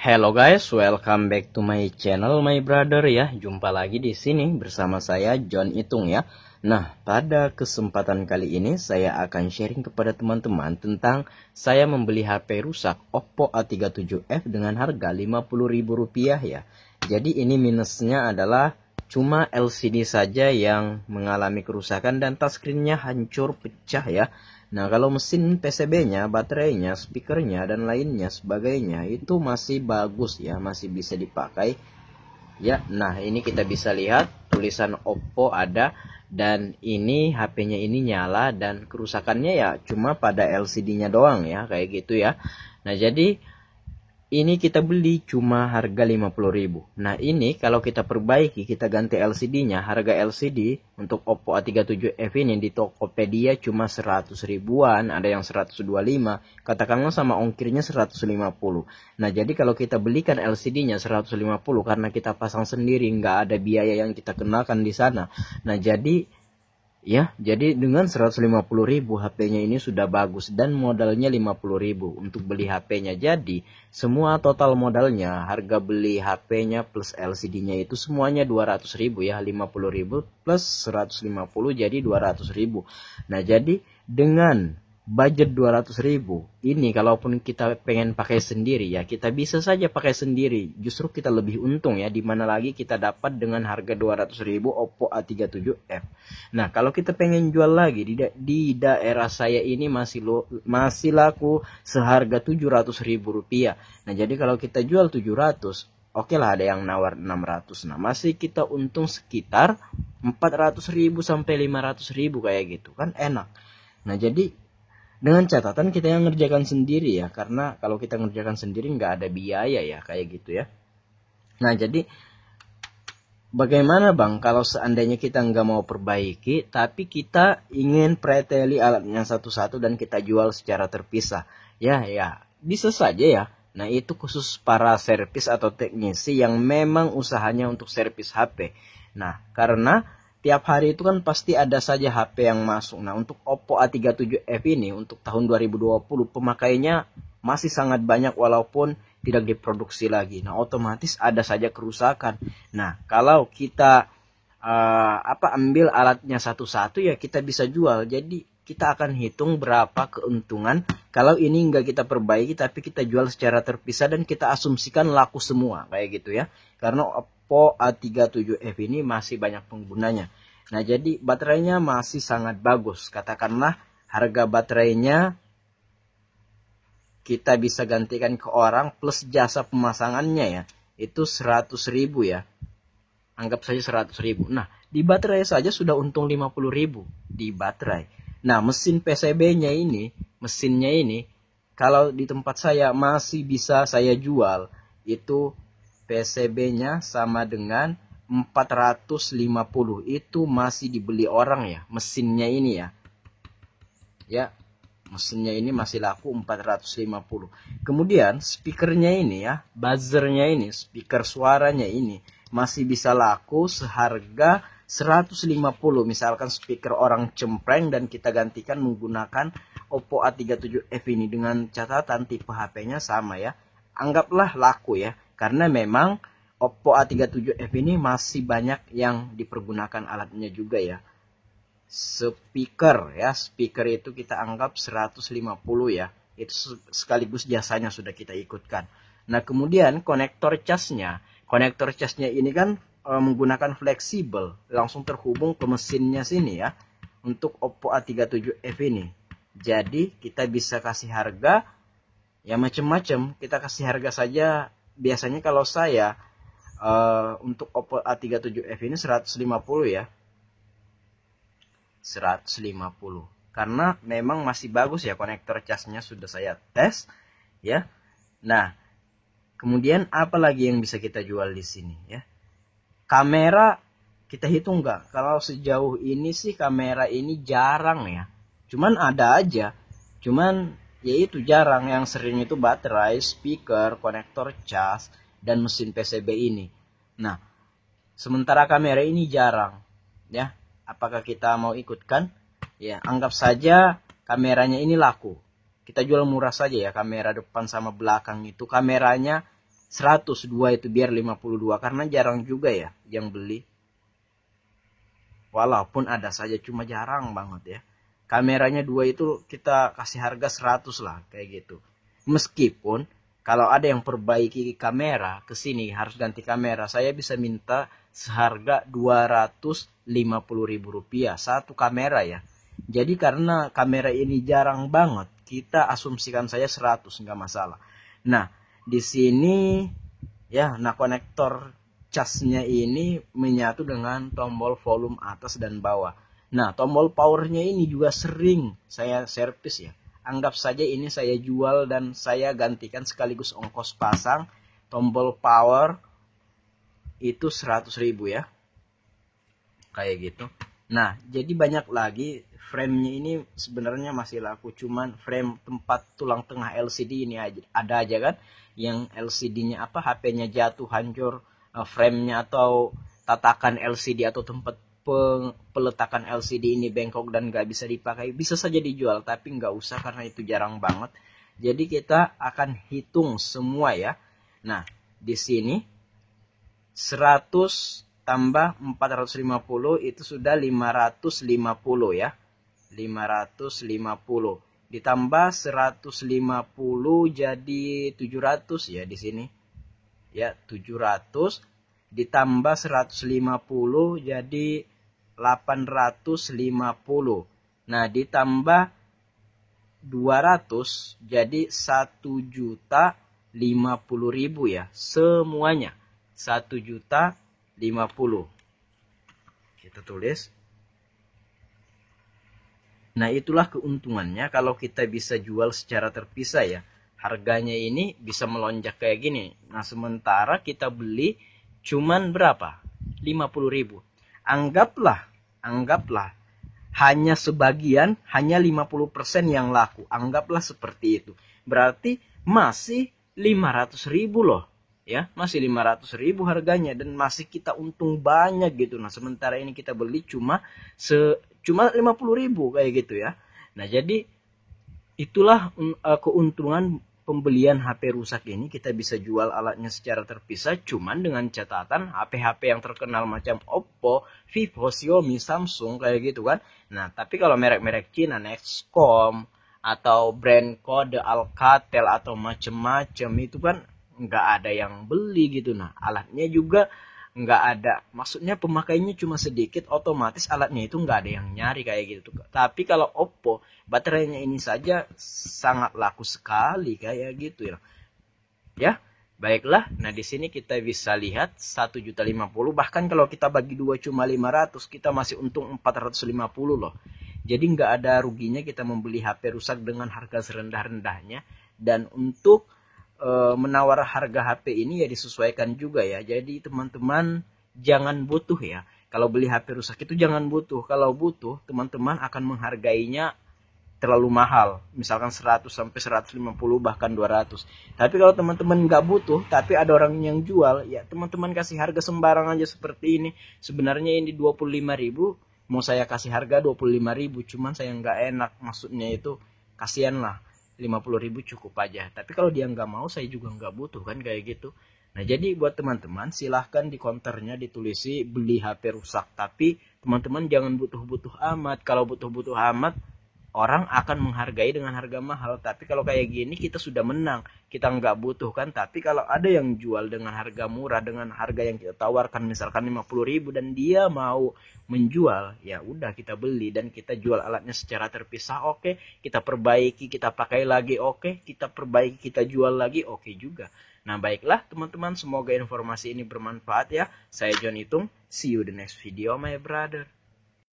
Hello guys, welcome back to my channel, my brother ya. Jumpa lagi di sini bersama saya John Itung ya. Nah, pada kesempatan kali ini saya akan sharing kepada teman-teman tentang saya membeli HP rusak Oppo A37f dengan harga Rp50.000 ya. Jadi ini minusnya adalah cuma LCD saja yang mengalami kerusakan dan touchscreen-nya hancur pecah ya. Nah, kalau mesin PCB-nya, baterainya, speakernya, dan lainnya sebagainya itu masih bagus ya, masih bisa dipakai. Ya, nah ini kita bisa lihat tulisan Oppo ada dan ini HP-nya ini nyala dan kerusakannya ya cuma pada LCD-nya doang ya, kayak gitu ya. Nah, jadi ini kita beli cuma harga 50.000. Nah, ini kalau kita perbaiki, kita ganti LCD-nya, harga LCD untuk Oppo A37f ini di Tokopedia cuma 100 ribuan, ada yang 125, katakanlah sama ongkirnya 150. Nah, jadi kalau kita belikan LCD-nya 150 karena kita pasang sendiri, nggak ada biaya yang kita kenakan di sana. Nah, jadi dengan 150.000 HP-nya ini sudah bagus dan modalnya 50.000 untuk beli HP-nya. Jadi semua total modalnya, harga beli HP-nya plus LCD-nya itu semuanya 200.000 ya, 50.000 plus 150 jadi 200.000. Nah, jadi dengan budget 200.000 ini, kalaupun kita pengen pakai sendiri ya, kita bisa saja pakai sendiri. Justru kita lebih untung ya, dimana lagi kita dapat dengan harga 200.000 Oppo A37f. Nah, kalau kita pengen jual lagi di daerah saya ini masih laku seharga Rp700.000. Nah, jadi kalau kita jual 700, oke lah, ada yang nawar 600. Nah, masih kita untung sekitar 400.000 sampai 500.000 kayak gitu kan, enak. Nah, jadi dengan catatan kita yang ngerjakan sendiri ya, karena kalau kita ngerjakan sendiri nggak ada biaya ya, kayak gitu ya. Nah, jadi bagaimana bang kalau seandainya kita nggak mau perbaiki, tapi kita ingin preteli alatnya satu-satu dan kita jual secara terpisah? Ya, bisa saja ya. Nah, itu khusus para servis atau teknisi yang memang usahanya untuk servis HP. Nah, karena tiap hari itu kan pasti ada saja HP yang masuk. Nah, untuk Oppo A37f ini untuk tahun 2020 pemakainya masih sangat banyak walaupun tidak diproduksi lagi. Nah, otomatis ada saja kerusakan. Nah, kalau kita ambil alatnya satu-satu ya kita bisa jual. Jadi kita akan hitung berapa keuntungan kalau ini nggak kita perbaiki tapi kita jual secara terpisah dan kita asumsikan laku semua kayak gitu ya. Karena Oppo A37f ini masih banyak penggunanya. Nah, jadi baterainya masih sangat bagus. Katakanlah harga baterainya kita bisa gantikan ke orang plus jasa pemasangannya ya, itu 100.000 ya. Anggap saja 100.000. Nah, di baterai saja sudah untung 50.000 di baterai. Nah, mesin PCB-nya ini, mesinnya ini, kalau di tempat saya masih bisa saya jual, itu PCB-nya sama dengan 450. Itu masih dibeli orang ya, mesinnya ini ya. Ya, mesinnya ini masih laku 450. Kemudian speakernya ini ya, buzzernya ini, speaker suaranya ini masih bisa laku seharga 150. Misalkan speaker orang cempreng dan kita gantikan menggunakan Oppo A37f ini dengan catatan tipe HP-nya sama ya. Anggaplah laku ya, karena memang Oppo A37f ini masih banyak yang dipergunakan alatnya juga ya. Speaker ya, speaker itu kita anggap 150 ya, itu sekaligus jasanya sudah kita ikutkan. Nah, kemudian konektor casnya ini kan menggunakan fleksibel, langsung terhubung ke mesinnya sini ya untuk Oppo A37f ini. Jadi kita bisa kasih harga ya macam-macam, kita kasih harga saja. Biasanya kalau saya untuk Oppo A37f ini 150 ya, 150 karena memang masih bagus ya, konektor casnya sudah saya tes ya. Nah, kemudian apa lagi yang bisa kita jual di sini ya? Kamera kita hitung nggak? Kalau sejauh ini sih kamera ini jarang ya, cuman ada aja, cuman ya itu jarang. Yang sering itu baterai, speaker, konektor cas, dan mesin PCB ini. Nah, sementara kamera ini jarang ya. Apakah kita mau ikutkan? Ya, anggap saja kameranya ini laku. Kita jual murah saja ya, kamera depan sama belakang itu. Kameranya 102 itu biar 52 karena jarang juga ya yang beli. Walaupun ada saja cuma jarang banget ya. Kameranya 2 itu kita kasih harga 100 lah kayak gitu. Meskipun kalau ada yang perbaiki kamera ke sini harus ganti kamera, saya bisa minta seharga Rp250.000 satu kamera ya. Jadi karena kamera ini jarang banget, kita asumsikan saja 100 nggak masalah. Nah, di sini ya, nah konektor casnya ini menyatu dengan tombol volume atas dan bawah. Nah, tombol powernya ini juga sering saya servis ya. Anggap saja ini saya jual dan saya gantikan sekaligus ongkos pasang. Tombol power itu 100.000 ya. Kayak gitu. Nah, jadi banyak lagi. Frame-nya ini sebenarnya masih laku, cuman frame tempat tulang tengah LCD ini aja ada aja kan, yang LCD-nya apa, HP-nya jatuh hancur, frame-nya atau tatakan LCD atau tempat peletakan LCD ini bengkok dan nggak bisa dipakai, bisa saja dijual, tapi nggak usah karena itu jarang banget. Jadi kita akan hitung semua ya. Nah, di sini 100 tambah 450 itu sudah 550 ya. 550 ditambah 150 jadi 700 ya di sini. Ya, 700 ditambah 150 jadi 850. Nah, ditambah 200 jadi 1.050.000 ya. Semuanya 1.050.000. Kita tulis. Nah, itulah keuntungannya kalau kita bisa jual secara terpisah ya. Harganya ini bisa melonjak kayak gini. Nah, sementara kita beli cuman berapa? 50.000. Anggaplah hanya sebagian, hanya 50% yang laku. Anggaplah seperti itu. Berarti masih 500.000 loh. Ya, masih 500.000 harganya dan masih kita untung banyak gitu. Nah, sementara ini kita beli cuma 50.000 kayak gitu ya. Nah, jadi itulah keuntungan pembelian HP rusak ini. Kita bisa jual alatnya secara terpisah, cuman dengan catatan HP-HP yang terkenal macam Oppo, Vivo, Xiaomi, Samsung kayak gitu kan. Nah, tapi kalau merek-merek Cina, Nexcom atau brand kode Alcatel atau macem-macem itu kan nggak ada yang beli gitu. Nah, alatnya juga nggak ada, maksudnya pemakainya cuma sedikit, otomatis alatnya itu nggak ada yang nyari kayak gitu. Tapi kalau Oppo, baterainya ini saja sangat laku sekali kayak gitu ya. Ya, baiklah. Nah, di sini kita bisa lihat 1.050.000, bahkan kalau kita bagi dua cuma 500, kita masih untung 450 loh. Jadi nggak ada ruginya kita membeli HP rusak dengan harga serendah-rendahnya. Dan untuk menawar harga HP ini ya disesuaikan juga ya. Jadi teman-teman jangan butuh ya. Kalau beli HP rusak itu jangan butuh. Kalau butuh, teman-teman akan menghargainya terlalu mahal. Misalkan 100 sampai 150 bahkan 200. Tapi kalau teman-teman nggak butuh, tapi ada orang yang jual, ya teman-teman kasih harga sembarang aja seperti ini. Sebenarnya ini 25.000, mau saya kasih harga 25.000, cuman saya nggak enak. Maksudnya itu kasihan lah. 50.000 cukup aja. Tapi kalau dia nggak mau, saya juga nggak butuh kan kayak gitu. Nah, jadi buat teman-teman silahkan di counternya ditulisi beli HP rusak. Tapi teman-teman jangan butuh-butuh amat. Kalau butuh-butuh amat, orang akan menghargai dengan harga mahal. Tapi kalau kayak gini kita sudah menang. Kita nggak butuh kan. Tapi kalau ada yang jual dengan harga murah, dengan harga yang kita tawarkan misalkan 50.000 dan dia mau menjual, ya udah kita beli dan kita jual alatnya secara terpisah. Oke, kita perbaiki, kita pakai lagi. Oke, kita perbaiki, kita jual lagi. Oke juga. Nah, baiklah teman-teman, semoga informasi ini bermanfaat ya. Saya John Itung. See you the next video, my brother.